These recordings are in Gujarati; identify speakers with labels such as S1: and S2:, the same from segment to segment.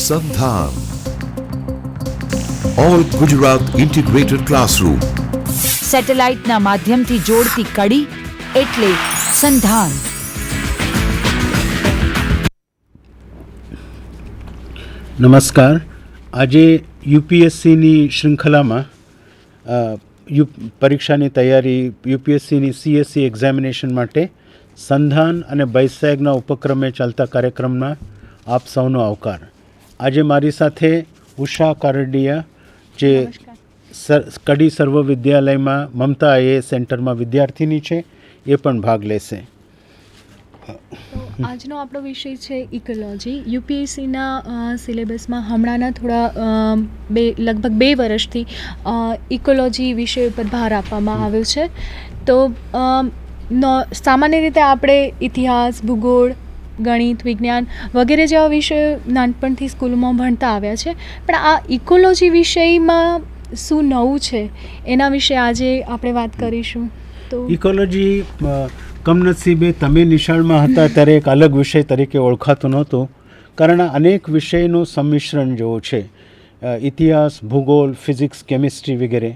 S1: સંધાન ઓલ ગુજરાત ઇન્ટિગ્રેટેડ ક્લાસરૂમ.
S2: સેટેલાઇટના માધ્યમથી જોડતી કડી એટલે સંધાન.
S3: નમસ્કાર. આજે યુપીએસસીની શૃંખલામાં પરીક્ષાની તૈયારી યુપીએસસીની CSE એક્ઝામિનેશન માટે સંધાન અને બૈસાગના ઉપક્રમે ચાલતા કાર્યક્રમમાં આપ સૌનો આવકાર. આજે મારી સાથે ઉષા કારડિયા, જે કડી સર્વ વિદ્યાલયમાં મમતા IAS સેન્ટરમાં વિદ્યાર્થીની છે, એ પણ ભાગ લેશે.
S4: આજનો આપણો વિષય છે ઇકોલોજી. યુપીએસસીના સિલેબસમાં હમણાંના થોડા લગભગ 2 વર્ષથી ઇકોલોજી વિષય ઉપર ભાર આપવામાં આવ્યો છે. તો સામાન્ય રીતે આપણે ઇતિહાસ, ભૂગોળ, ગણિત, વિજ્ઞાન વગેરે જેવા વિષયો નાનપણથી સ્કૂલમાં ભણતા આવ્યા છે, પણ આ ઇકોલોજી વિષયમાં શું નવું છે એના વિશે આજે આપણે વાત કરીશું. તો ઇકોલોજી
S3: કમનસીબે તમે નિશાળમાં હતા ત્યારે એક અલગ વિષય તરીકે ઓળખાતું નહોતું, કારણ અનેક વિષયનું સંમિશ્રણ જેવું છે. ઇતિહાસ, ભૂગોળ, ફિઝિક્સ, કેમિસ્ટ્રી વગેરે,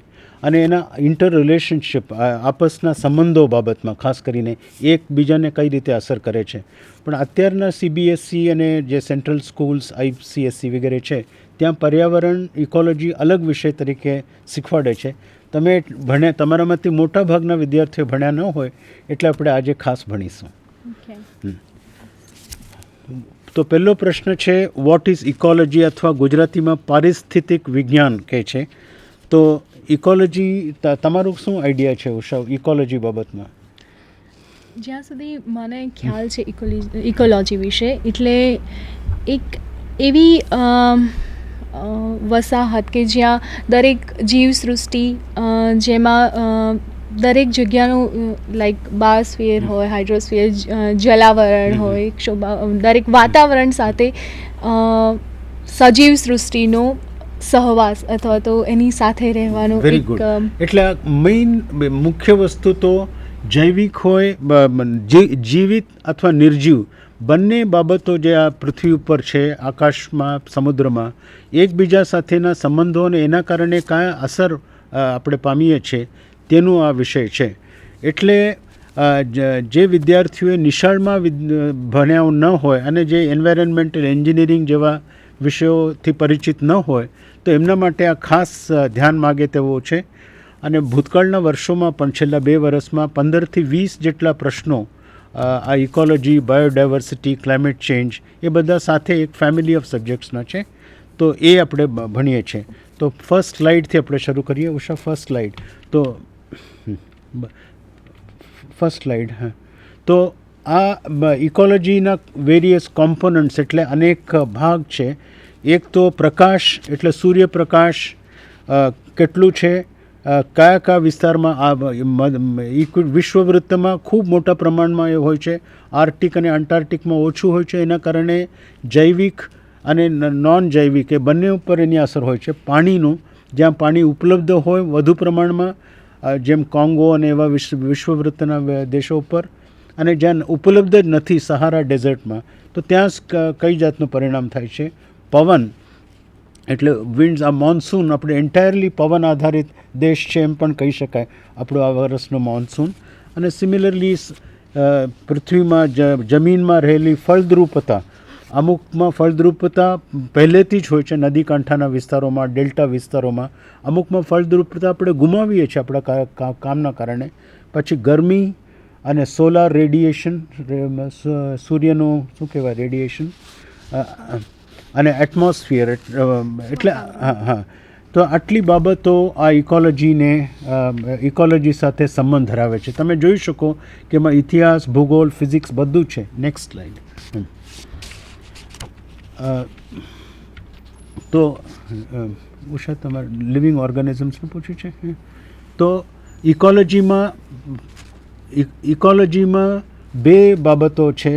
S3: અને એના ઇન્ટર રિલેશનશિપ, આપસના સંબંધો બાબતમાં ખાસ કરીને એકબીજાને કઈ રીતે અસર કરે છે. પણ અત્યારના CBSE અને જે સેન્ટ્રલ સ્કૂલ્સ ICSE વગેરે છે, ત્યાં પર્યાવરણ ઇકોલોજી અલગ વિષય તરીકે શીખવાડે છે. તમે તમારામાંથી મોટા ભાગના વિદ્યાર્થીઓ ભણ્યા ન હોય, એટલે આપણે આજે ખાસ ભણીશું. તો પહેલો પ્રશ્ન છે, વોટ ઇઝ ઇકોલોજી, અથવા ગુજરાતીમાં પારિસ્થિતિક વિજ્ઞાન કહે છે. તો ઇકોલોજી, તમારું શું આઈડિયા છે ઉષા ઇકોલોજી બાબતમાં?
S4: જ્યાં સુધી મને ખ્યાલ છે ઇકોલોજી વિશે, એટલે એક એવી વસાહત કે જ્યાં દરેક જીવસૃષ્ટિ, જેમાં દરેક જગ્યાનું લાઈક બાયોસ્ફિયર હોય, હાઇડ્રોસ્ફિયર, જલાવરણ હોય, દરેક વાતાવરણ સાથે સજીવ સૃષ્ટિનો સહવાસ અથવા તો એની સાથે રહેવાનો.
S3: Very good. એટલે મેઇન મુખ્ય વસ્તુ તો જૈવિક હોય, જીવિત અથવા નિર્જીવ બંને બાબતો જે આ પૃથ્વી ઉપર છે, આકાશમાં, સમુદ્રમાં, એકબીજા સાથેના સંબંધો અને એના કારણે કયા અસર આપણે પામીએ છીએ તેનું આ વિષય છે. એટલે જે વિદ્યાર્થીઓએ નિશાળમાં ભણ્યા ન હોય અને જે એન્વાયરમેન્ટલ એન્જિનિયરિંગ જેવા વિષયોથી પરિચિત ન હોય, તો એમના માટે આ ખાસ ધ્યાન માગે તેવો છે. અને ભૂતકાળના વર્ષોમાં પણ છેલ્લા 2 વર્ષમાં 15 થી 20 જેટલા પ્રશ્નો આ ઇકોલોજી, બાયોડાયવર્સિટી, ક્લાઇમેટ ચેન્જ, એ બધા સાથે એક ફેમિલી ઓફ સબ્જેક્ટ્સના છે. તો એ આપણે ભણીએ છીએ. તો ફર્સ્ટ સ્લાઇડથી આપણે શરૂ કરીએ. Usha, first slide. તો ફર્સ્ટ સ્લાઇડ. હા. તો આ ઇકોલોજીના વેરિયસ કોમ્પોનન્ટ્સ એટલે અનેક ભાગ છે. એક તો પ્રકાશ, એટલે સૂર્યપ્રકાશ કેટલું છે, કયા કયા વિસ્તારમાં આ વિશ્વવૃત્તમાં ખૂબ મોટા પ્રમાણમાં એ હોય છે, આર્ટિક અને અંટાર્કટિકમાં ઓછું હોય છે. એના કારણે જૈવિક અને નોન જૈવિક એ બંને ઉપર એની અસર હોય છે. પાણીનું, જ્યાં પાણી ઉપલબ્ધ હોય વધુ પ્રમાણમાં, જેમ કોંગો અને એવા વિશ્વવૃત્તના દેશો ઉપર, અને જ્યાં ઉપલબ્ધ જ નથી, સહારા ડેઝર્ટમાં, તો ત્યાં કઈ જાતનું પરિણામ થાય છે. પવન એટલે વિન્ડ્સ, આ મોન્સૂન, આપણે એન્ટાયરલી પવન આધારિત દેશ છે એમ પણ કહી શકાય આપણો આ વર્ષનો મોન્સૂન. અને સિમિલરલી પૃથ્વીમાં જમીનમાં રહેલી ફળદ્રુપતા, અમુકમાં ફળદ્રુપતા પહેલેથી જ હોય છે, નદી કાંઠાના વિસ્તારોમાં, ડેલ્ટા વિસ્તારોમાં. અમુકમાં ફળદ્રુપતા આપણે ગુમાવીએ છીએ આપણા કામના કારણે. પછી ગરમી અને સોલાર રેડિયેશન, સૂર્યનું શું કહેવાય, રેડિયેશન, અને એટમોસ્ફિયર, એટલે હા. તો આટલી બાબતો આ ઇકોલોજી સાથે સંબંધ ધરાવે છે. તમે જોઈ શકો કે એમાં ઇતિહાસ, ભૂગોળ, ફિઝિક્સ બધું છે. Next slide. તો ઉષા, તમારે લિવિંગ ઓર્ગેનિઝમ્સનું પૂછ્યું છે. તો ઇકોલોજીમાં 2 બાબતો છે,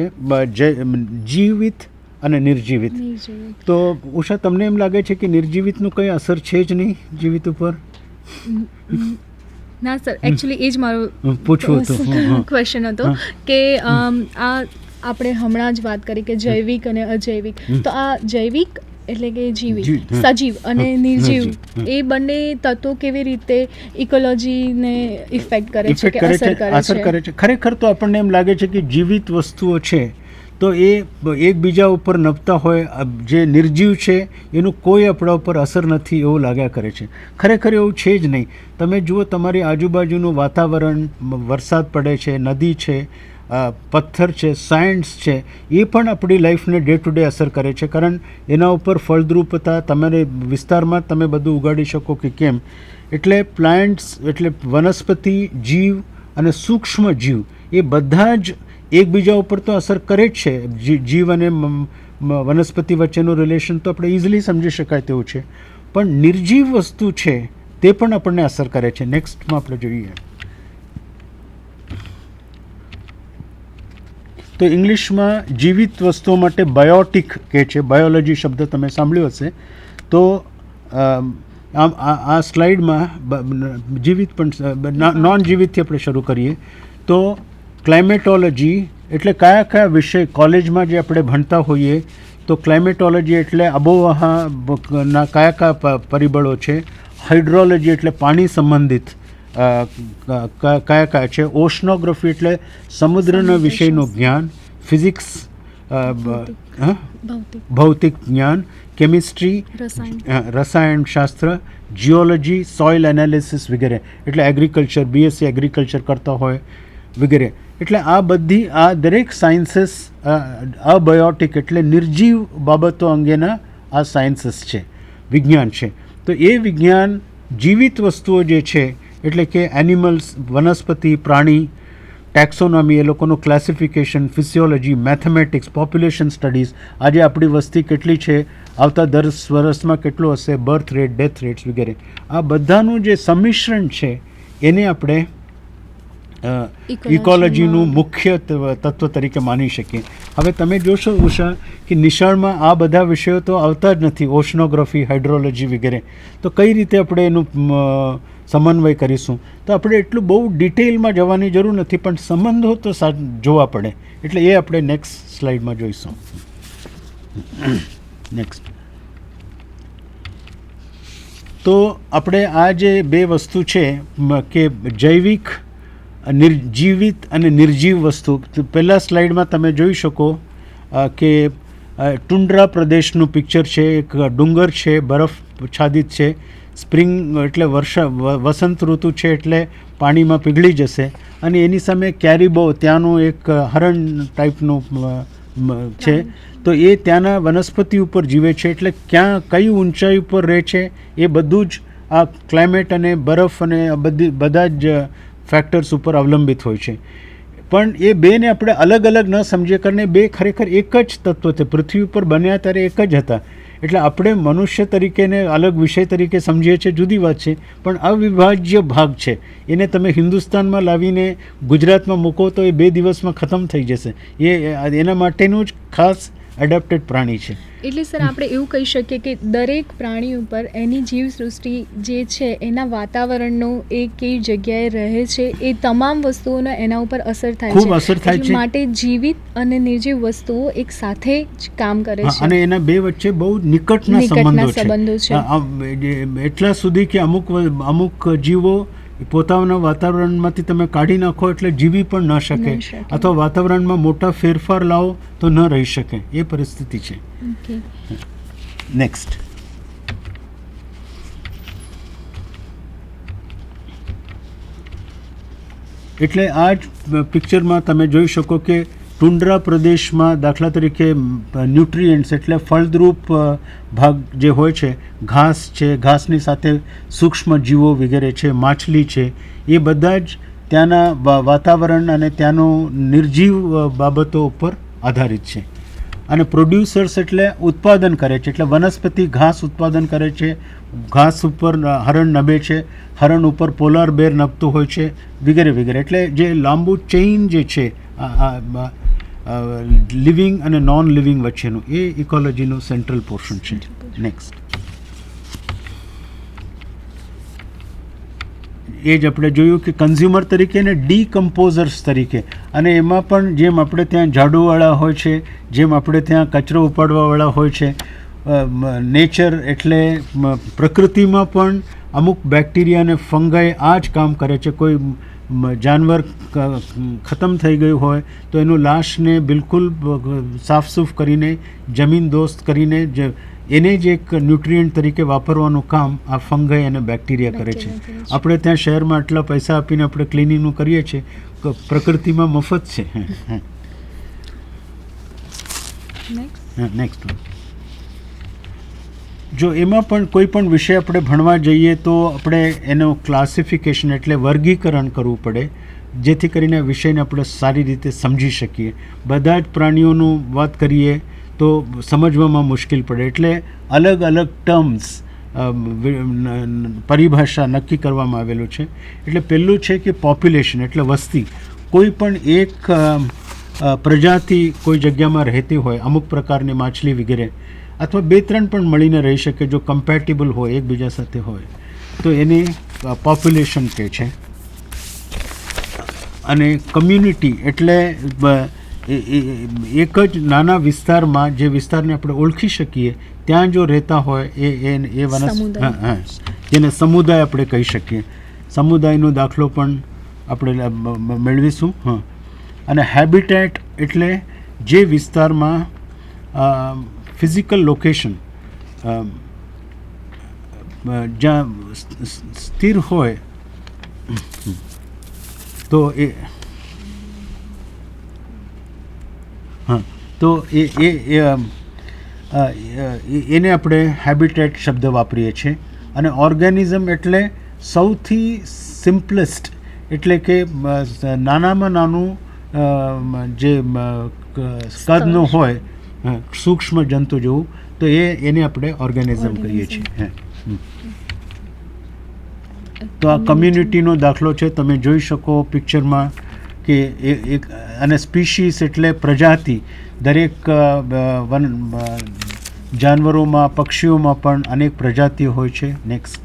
S3: જીવિત અને નિર્જીવિત. તો ઉષા, તમને એમ લાગે છે કે નિર્જીવિતનું કંઈ અસર છે જ નહીં જીવિત ઉપર?
S4: ના સર, એકચ્યુઅલી એ જ મારો
S3: પૂછવું હતું,
S4: ક્વેશ્ચન હતો કે આ આપણે હમણાં જ વાત કરી કે જૈવિક અને અજૈવિક. તો આ જૈવિક એટલે કે જીવિત
S3: જીવિત, હા.
S4: સજીવ અને
S3: હા,
S4: નિર્જીવ
S3: હા.
S4: એ બંને તત્વો કેવી રીતે ઇકોલોજીને ઇફેક્ટ કરે છે
S3: ઇફેક્ટ
S4: કે
S3: કરે
S4: અસર
S3: છે, અસર કરે છે. ખરેખર તો આપણને એમ લાગે છે કે જીવિત વસ્તુઓ છે તો એ એકબીજા ઉપર નભતા હોય, જે નિર્જીવ છે એનું કોઈ આપણા ઉપર અસર નથી એવું લાગ્યા કરે છે. ખરેખર એવું છે જ નહીં. તમે જુઓ તમારી આજુબાજુનું વાતાવરણ, વરસાદ પડે છે, નદી છે, પથ્થર છે, સાયન્સ છે, એ પણ આપણી લાઈફને ડે ટુ ડે અસર કરે છે. કારણ એના ઉપર ફળદ્રુપતા તમારે વિસ્તારમાં તમે બધું ઉગાડી શકો કે કેમ. એટલે પ્લાન્ટ્સ એટલે વનસ્પતિ, જીવ અને સૂક્ષ્મ જીવ એ બધા જ એકબીજા ઉપર તો અસર કરે જ છે. જીવ અને વનસ્પતિ વચ્ચેનું રિલેશન તો આપણે ઇઝીલી સમજી શકાય તેવું છે, પણ નિર્જીવ વસ્તુ છે તે પણ આપણને અસર કરે છે. નેક્સ્ટમાં આપણે જોઈએ તો ઇંગ્લિશમાં જીવિત વસ્તુઓ માટે બાયોટિક કહે છે. બાયોલોજી શબ્દ તમે સાંભળ્યો હશે. તો આ સ્લાઇડમાં જીવિત પણ નોન જીવિતથી આપણે શરૂ કરીએ તો ક્લાઇમેટોલોજી એટલે કયા વિષય કોલેજમાં જે આપણે ભણતા હોઈએ તો ક્લાઇમેટોલોજી એટલે આબોહવાના કયા પરિબળો છે. હાઇડ્રોલોજી એટલે પાણી સંબંધિત કયા છે. ઓશનોગ્રાફી એટલે સમુદ્રના વિષયનું જ્ઞાન. ફિઝિક્સ ભૌતિક જ્ઞાન. કેમિસ્ટ્રી રસાયણશાસ્ત્ર. જીઓલોજી સોઇલ એનાલિસિસ વગેરે એટલે એગ્રીકલ્ચર, બીએસસી એગ્રીકલ્ચર કરતા હોય વગેરે. એટલે આ બધી આ દરેક સાયન્સીસ અબાયોટિક એટલે નિર્જીવ બાબતો અંગેના આ સાયન્સીસ છે, વિજ્ઞાન છે. તો એ વિજ્ઞાન જીવિત વસ્તુઓ જે છે એટલે કે એનિમલ્સ, વનસ્પતિ, પ્રાણી, ટેક્સોનોમી, એ લોકોનું classification, physiology, mathematics, population studies, આજે આપણી વસ્તી કેટલી છે, આવતા 10 વર્ષમાં કેટલું હશે, બર્થ રેટ, ડેથ રેટ્સ વગેરે, આ બધાનું જે સંમિશ્રણ છે એને આપણે ઇકોલોજીનું મુખ્ય તત્વ તરીકે માની શકીએ. હવે તમે જોશો ઉષા કે નિશાળમાં આ બધા વિષયો તો આવતા જ નથી, ઓશનોગ્રાફી, હાઇડ્રોલોજી વગેરે. તો કઈ રીતે આપણે એનું સમન્વય કરીશું? તો આપણે એટલું બહુ ડિટેલમાં જવાની જરૂર નથી, પણ સંબંધો તો જોવા પડે. એટલે એ આપણે નેક્સ્ટ સ્લાઇડમાં જોઈશું. નેક્સ્ટ તો આપણે આ જે બે વસ્તુ છે કે જૈવિક જીવિત અને નિર્જીવ વસ્તુ, પહેલાં સ્લાઇડમાં તમે જોઈ શકો કે ટુંડ્રા પ્રદેશનું પિક્ચર છે. એક ડુંગર છે, બરફ છાદિત છે. સ્પ્રિંગ એટલે વસંત ઋતુ છે એટલે પાણીમાં પીગળી જશે. અને એની સામે કેરીબો, ત્યાંનું એક હરણ ટાઈપનું છે. તો એ ત્યાંના વનસ્પતિ ઉપર જીવે છે. એટલે ક્યાં કઈ ઊંચાઈ ઉપર રહે છે એ બધું જ આ ક્લાઇમેટ અને બરફ અને બધા જ ફેક્ટર્સ ઉપર અવલંબિત હોય છે. પણ એ બેને આપણે અલગ અલગ ન સમજીએ, કરીને બે ખરેખર એક જ તત્વ છે. પૃથ્વી ઉપર બન્યા ત્યારે એક જ હતા. એટલે આપણે મનુષ્ય તરીકેને અલગ વિષય તરીકે સમજીએ છીએ, જુદી વાત છે, પણ અવિભાજ્ય ભાગ છે. એને તમે હિન્દુસ્તાનમાં લાવીને ગુજરાતમાં મૂકો તો એ 2 દિવસમાં ખતમ થઈ જશે. એના માટેનું જ ખાસ એડેપ્ટેડ પ્રાણી છે.
S4: એટલે સર આપણે એવું કહી શકીએ કે દરેક પ્રાણી ઉપર એની જીવસૃષ્ટિ જે છે એના વાતાવરણનો એ કઈ જગ્યાએ રહે છે એ તમામ વસ્તુઓનો એના ઉપર અસર થાય છે.
S3: ખૂબ અસર થાય છે.
S4: માટે જીવિત અને નિર્જીવ વસ્તુઓ એક સાથે જ કામ કરે છે
S3: અને એના બે વચ્ચે બહુ નિકટના સંબંધો છે. એટલા સુધી કે અમુક જીવો પોતાના વાતાવરણમાંથી તમે કાઢી નાખો એટલે જીવી પણ ન શકે, અથવા વાતાવરણમાં મોટા ફેરફાર લાવો તો ન રહી શકે. એ પરિસ્થિતિ છે. નેક્સ્ટ એટલે આ જ પિક્ચરમાં તમે જોઈ શકો કે ટુંડ્રા પ્રદેશમાં દાખલા તરીકે ન્યુટ્રિયન્ટ્સ એટલે ફળદ્રુપ ભાગ જે હોય છે, ઘાસ છે, ઘાસની સાથે સૂક્ષ્મ જીવો વગેરે છે, માછલી છે, એ બધા જ ત્યાંના વાતાવરણ અને ત્યાંનું નિર્જીવ બાબતો ઉપર આધારિત છે. અને પ્રોડ્યુસર્સ એટલે ઉત્પાદન કરે છે. એટલે વનસ્પતિ ઘાસ ઉત્પાદન કરે છે, ઘાસ ઉપર હરણ નભે છે, હરણ ઉપર પોલાર બેર નભતું હોય છે વગેરે વગેરે. એટલે જે લાંબુ ચેઇન જે છે લિવિંગ અને નોન લિવિંગ વચ્ચેનું, એ ઇકોલોજીનું સેન્ટ્રલ પોર્શન છે. નેક્સ્ટ એ જ આપણે જોયું કે કન્ઝ્યુમર તરીકે ને ડીકમ્પોઝર્સ તરીકે. અને એમાં પણ જેમ આપણે ત્યાં ઝાડુવાળા હોય છે, જેમ આપણે ત્યાં કચરો ઉપાડવાવાળા હોય છે, નેચર એટલે પ્રકૃતિમાં પણ અમુક બેક્ટેરિયા અને ફંગાઈ આ જ કામ કરે છે. કોઈ જાનવર ખતમ થઈ ગયું હોય તો એનું લાશને બિલકુલ સાફસૂફ કરીને જમીન દોસ્ત કરીને એને જ એક ન્યુટ્રિયન્ટ તરીકે વાપરવાનું કામ આ ફંગાઈ અને બેક્ટેરિયા કરે છે. આપણે ત્યાં શહેરમાં આટલા પૈસા આપીને આપણે ક્લિનિંગનું કરીએ છીએ, પ્રકૃતિમાં મફત છે. નેક્સ્ટ જો એમાં પણ કોઈ પણ વિષય આપણે ભણવા જઈએ તો આપણે એનું ક્લાસિફિકેશન એટલે વર્ગીકરણ કરવું પડે, જેથી કરીને વિષયને આપણે સારી રીતે સમજી શકીએ. બધા જ પ્રાણીઓનું વાત કરીએ તો સમજવામાં મુશ્કેલ પડે, એટલે અલગ અલગ ટર્મ્સ પરિભાષા નક્કી કરવામાં આવેલું છે. એટલે પહેલું છે કે પોપ્યુલેશન એટલે વસ્તી. કોઈ પણ એક પ્રજાતિ કોઈ જગ્યામાં રહેતી હોય, અમુક પ્રકારની માછલી વગેરે, અથવા 2-3 પણ મળીને રહી શકે જો કમ્પેટેબલ હોય એકબીજા સાથે હોય તો એને પોપ્યુલેશન કહે છે. અને કમ્યુનિટી એટલે એક જ નાના વિસ્તારમાં જે વિસ્તારને આપણે ઓળખી શકીએ ત્યાં જો રહેતા હોય એ જેને સમુદાય આપણે કહી શકીએ. સમુદાયનો દાખલો પણ આપણે મેળવીશું. અને હેબિટેટ એટલે જે વિસ્તારમાં ફિઝિકલ લોકેશન જ્યાં સ્થિર હોય તો એને આપણે હેબિટેટ શબ્દ વાપરીએ છીએ. અને ઓર્ગેનિઝમ એટલે સૌથી સિમ્પલેસ્ટ એટલે કે નાનામાં નાનું જે કદનું હોય, સૂક્ષ્મ જંતુ જેવું, તો એને આપણે ઓર્ગેનિઝમ કહીએ છીએ. તો આ કમ્યુનિટીનો દાખલો છે, તમે જોઈ શકો પિક્ચરમાં કે એક. અને સ્પીશીસ એટલે પ્રજાતિ. દરેક જાનવરોમાં, પક્ષીઓમાં પણ અનેક પ્રજાતિઓ હોય છે. નેક્સ્ટ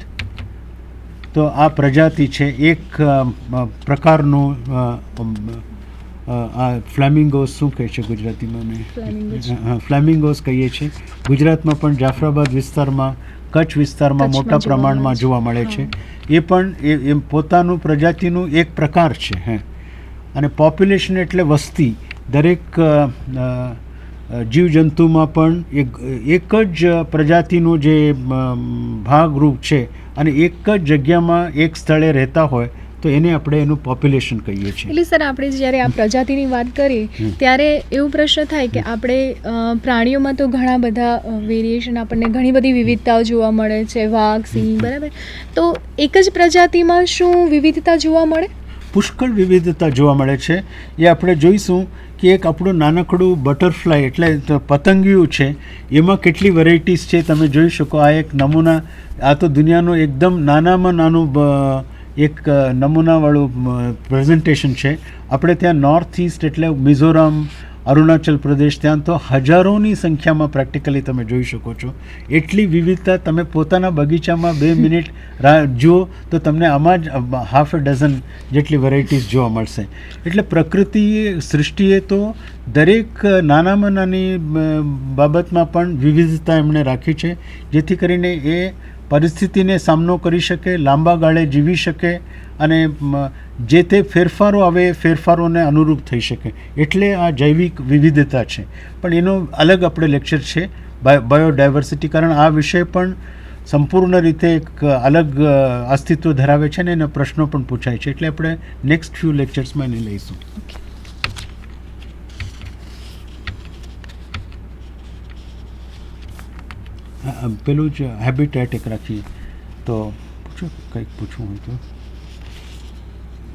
S3: તો આ પ્રજાતિ છે એક પ્રકારનું આ ફ્લેમિંગોસ શું કહે છે ગુજરાતીમાં? ફ્લેમિંગોસ કહીએ છીએ. ગુજરાતમાં પણ જાફરાબાદ વિસ્તારમાં, કચ્છ વિસ્તારમાં મોટા પ્રમાણમાં જોવા મળે છે. એ પણ એ પોતાનું પ્રજાતિનું એક પ્રકાર છે. અને પોપ્યુલેશન એટલે વસ્તી. દરેક જીવજંતુમાં પણ એક જ પ્રજાતિનું જે ભાગરૂપ છે અને એક જ જગ્યામાં એક સ્થળે રહેતા હોય તો એને આપણે એનું પોપ્યુલેશન કહીએ છીએ.
S4: એટલે સર આપણે જ્યારે આ પ્રજાતિની વાત કરીએ ત્યારે એવું પ્રશ્ન થાય કે આપણે પ્રાણીઓમાં તો ઘણા બધા વેરિએશન, આપણને ઘણી બધી વિવિધતાઓ જોવા મળે છે, વાઘ, સિંહ, બરાબર. તો એક જ પ્રજાતિમાં શું વિવિધતા જોવા મળે?
S3: પુષ્કળ વિવિધતા જોવા મળે છે. એ આપણે જોઈશું કે એક આપણું નાનકડું બટરફ્લાય એટલે પતંગિયું છે, એમાં કેટલી વેરાયટીઝ છે તમે જોઈ શકો. આ એક નમૂના, આ તો દુનિયાનું એકદમ નાનામાં નાનું એક નમૂનાવાળું પ્રેઝન્ટેશન છે. આપણે ત્યાં નોર્થ ઇસ્ટ એટલે મિઝોરમ, અરુણાચલ પ્રદેશ, ત્યાં તો હજારોની સંખ્યામાં પ્રેક્ટિકલી તમે જોઈ શકો છો. એટલી વિવિધતા તમે પોતાના બગીચામાં 2 મિનિટ જુઓ તો તમને આમાં જ હાફ a ડઝન જેટલી વેરાયટીઝ જોવા મળશે. એટલે પ્રકૃતિએ, સૃષ્ટિએ તો દરેક નાનામાં નાની બાબતમાં પણ વિવિધતા એમણે રાખી છે, જેથી કરીને એ પરિસ્થિતિને સામનો કરી શકે, લાંબા ગાળે જીવી શકે અને જે તે ફેરફારો આવે એ ફેરફારોને અનુરૂપ થઈ શકે. એટલે આ જૈવિક વિવિધતા છે. પણ એનો અલગ આપણે લેક્ચર છે બાયોડાયવર્સિટી, કારણ આ વિષય પણ સંપૂર્ણ રીતે એક અલગ અસ્તિત્વ ધરાવે છે ને એના પ્રશ્નો પણ પૂછાય છે. એટલે આપણે નેક્સ્ટ ફ્યુ લેક્ચર્સમાં એને લઈશું. પેલું જ હેબિટેટ એક રાખીએ તો પૂછો, કંઈક પૂછવું હોય તો.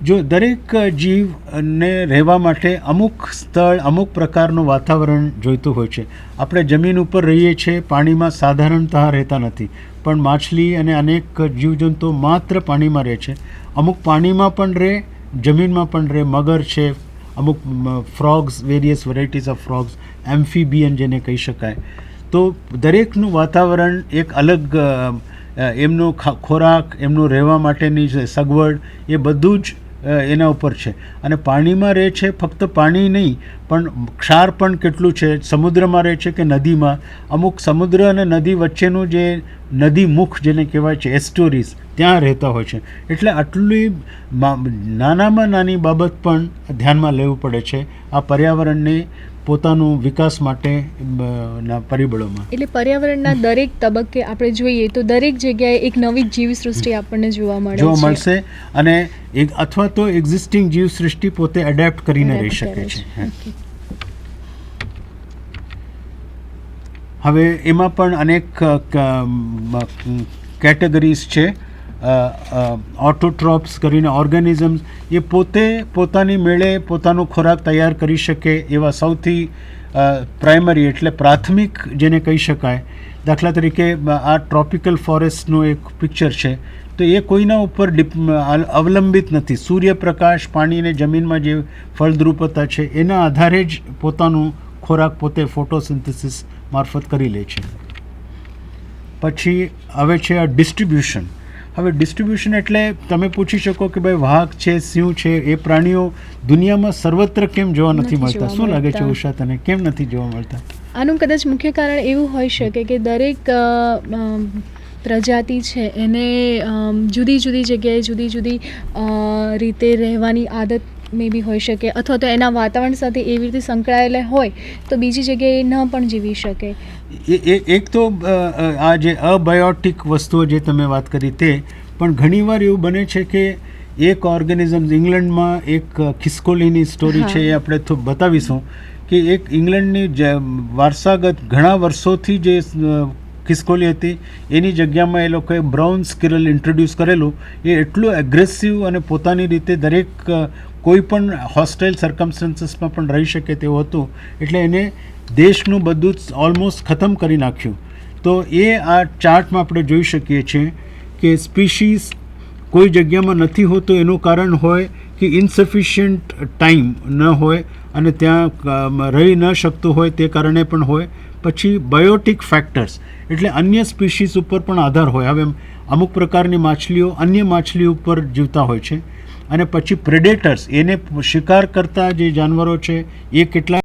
S3: જો દરેક જીવને રહેવા માટે અમુક સ્થળ, અમુક પ્રકારનું વાતાવરણ જોઈતું હોય છે. આપણે જમીન ઉપર રહીએ છીએ, પાણીમાં સાધારણતઃ રહેતા નથી, પણ માછલી અને અનેક જીવજંતુઓ માત્ર પાણીમાં રહે છે. અમુક પાણીમાં પણ રહે, જમીનમાં પણ રહે. મગર છે, અમુક frogs, various varieties of frogs, amphibian જેને કહી શકાય. તો દરેકનું વાતાવરણ એક અલગ, એમનો ખોરાક, એમનું રહેવા માટેની સગવડ, એ બધું જ એના ઉપર છે. અને પાણીમાં રહે છે, ફક્ત પાણી નહીં પણ ક્ષાર પણ કેટલું છે, સમુદ્રમાં રહે છે કે નદીમાં. અમુક સમુદ્ર અને નદી વચ્ચેનું જે નદી મુખ જેને કહેવાય છે એસ્ટોરીઝ, ત્યાં રહેતા હોય છે. એટલે આટલી નાનામાં નાની બાબત પણ ધ્યાનમાં લેવું પડે છે આ પર્યાવરણને પોતાનું વિકાસ માટે ના પરિબળોમાં.
S4: એટલે પર્યાવરણના દરેક તબક્કે આપણે જોઈએ તો દરેક જગ્યાએ એક નવી જીવસૃષ્ટિ આપણને જોવા
S3: મળશે અને એક અથવા તો એક્ઝિસ્ટિંગ જીવસૃષ્ટિ પોતે એડેપ્ટ કરીને રહી શકે છે. હવે એમાં પણ અનેક કેટેગરીઝ છે. ઓટોટ્રોપ્સ કરીને ઓર્ગેનિઝમ્સ, એ પોતે પોતાની મેળે પોતાનો ખોરાક તૈયાર કરી શકે એવા સૌથી પ્રાઇમરી એટલે પ્રાથમિક જેને કહી શકાય. દાખલા તરીકે આ ટ્રોપિકલ ફોરેસ્ટનું એક પિક્ચર છે, તો એ કોઈના ઉપર અવલંબિત નથી. સૂર્યપ્રકાશ, પાણી અને જમીનમાં જે ફળદ્રુપતા છે એના આધારે જ પોતાનું ખોરાક પોતે ફોટોસિન્થેસિસ મારફત કરી લે છે. પછી હવે છે આ ડિસ્ટ્રીબ્યુશન. હવે ડિસ્ટ્રીબ્યુશન એટલે તમે પૂછી શકો કે ભાઈ વાઘ છે, સિંહ છે, એ પ્રાણીઓ દુનિયામાં સર્વત્ર કેમ જોવા નથી મળતા? શું લાગે છે ઉષા તને, કેમ નથી જોવા મળતા?
S4: આનું કદાચ મુખ્ય કારણ એવું હોઈ શકે કે દરેક પ્રજાતિ છે એને જુદી જુદી જગ્યાએ જુદી જુદી રીતે રહેવાની આદત મે બી હોઈ શકે, અથવા તો એના વાતાવરણ સાથે એવી રીતે સંકળાયેલા હોય તો બીજી જગ્યાએ ન પણ જીવી શકે.
S3: એક તો આ જે અબાયોટિક વસ્તુઓ જે તમે વાત કરી તે, પણ ઘણીવાર એવું બને છે કે એક ઓર્ગેનિઝમ, ઇંગ્લેન્ડમાં એક ખિસકોલીની સ્ટોરી છે, એ આપણે તો બતાવીશું કે એક ઇંગ્લેન્ડની વારસાગત ઘણા વર્ષોથી જે ખિસકોલી હતી એની જગ્યામાં એ લોકોએ બ્રાઉન સ્કિરલ ઇન્ટ્રોડ્યુસ કરેલું. એ એટલું એગ્રેસિવ અને પોતાની રીતે દરેક કોઈ પણ હોસ્ટાઇલ સર્કમસ્ટન્સીસમાં પણ રહી શકે તેવું હતું. એટલે એને દેશનું બધું જ ઓલમોસ્ટ ખતમ કરી નાખ્યું. તો એ આ ચાર્ટમાં આપણે જોઈ શકીએ છીએ કે સ્પીશીઝ કોઈ જગ્યામાં નથી હોતો એનું કારણ હોય કે ઇન્સફિશિયન્ટ ટાઈમ ન હોય અને ત્યાં રહી ન શકતું હોય તે કારણે પણ હોય. પછી બાયોટિક ફેક્ટર્સ એટલે અન્ય સ્પીશીઝ ઉપર પણ આધાર હોય. હવે અમુક પ્રકારની માછલીઓ અન્ય માછલીઓ ઉપર જીવતા હોય છે. અને પછી પ્રેડેટર્સ, એને શિકાર કરતા જે જાનવરો છે એ કેટલા